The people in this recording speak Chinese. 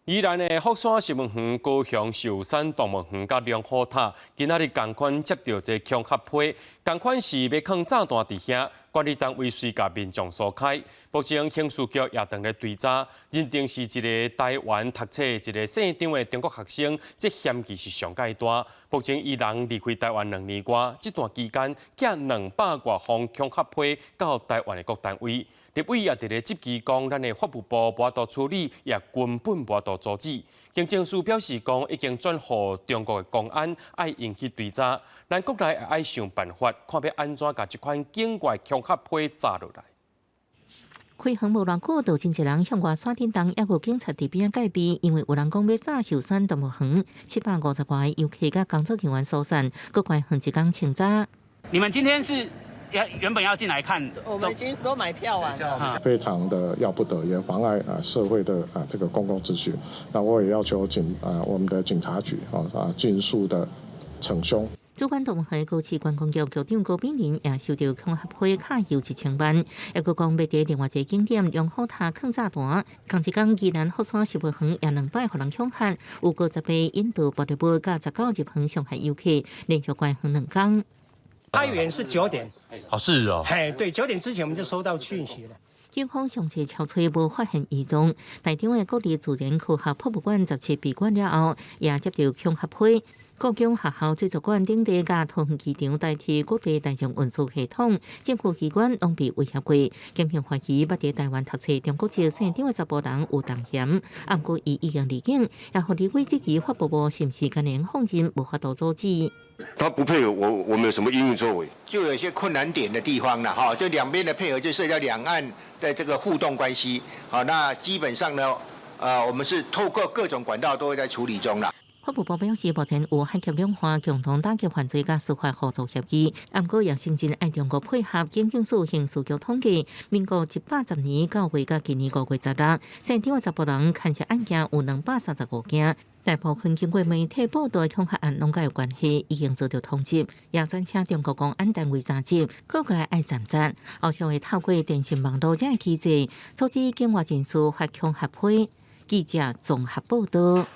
宜兰的福山石门园、高雄寿山动物园、甲龙虎塔，今仔日同款接到一个恐吓批，同款是要放炸弹伫遐，管理单位随甲民众疏开。目前刑事局也当咧追查，认定是一个台湾读册一个姓张的中国学生，这嫌疑是上界大。目前伊人离开台湾2年多，这段期间寄200多封恐吓批到台湾的各单位。立委也伫咧积极讲，咱的法务部无法度处理，也根本无法度阻止。行政署表示讲，已经转予中国的公安，爱引起追查。咱国内也爱想办法，看要安怎甲这款境外恐吓批炸落来。开园无偌久，就真侪人向外山顶东，也有警察伫边戒备，因为有人讲要炸寿山动物园，750多个游客甲工作人员疏散，各关园一工清查。你们今天是原本要进来看，我们已经都买票完了，非常的要不得，也妨碍社会的这个公共秩序。那我也要求我们的警察局尽速的惩凶。主管动物园高市观光局局长高炳林也收到恐吓批卡邮1000万，也佮讲要伫另外一个景点用好塔放炸弹。同一天，宜兰福山石门园也2摆互人恐吓，有50杯引导玻璃杯甲19入园上海游客，连续关园2天。开园是9点，是哦，对，9点之前我们就收到讯息了。警方详细敲吹无发现异状，台中的国立自然科学博物馆17闭馆了后，也接到恐吓批。各种学校制作馆顶地甲桃园机场代替各地大众运输系统，政府机关拢被威胁过。检方怀疑捌伫台湾读册中国籍姓张的查甫人有动嫌，不过伊已经离境，也互立委质疑法务部是不是甘连放任，无法度阻止。他不配合我们有什么应运作为？就有一些困难点的地方了哈，就两边的配合就涉及到两岸的这个互动关系。好，那基本上呢，我们是透过各种管道都会在处理中了。法务部表示，目前有海峡两岸共同打击犯罪甲司法合作协议，不过也承认爱中国配合。警政署刑事局统计，民国110年9月甲今年5月16日，姓张的查甫人牵涉案件有235件。大部分经过媒体报道的恐吓案，拢甲有关系，已经遭到通缉，也专请中国公安单位查缉，各界爱暂杀。后续会透过电信网络这机制，阻止境外人士发恐吓批。记者综合报道。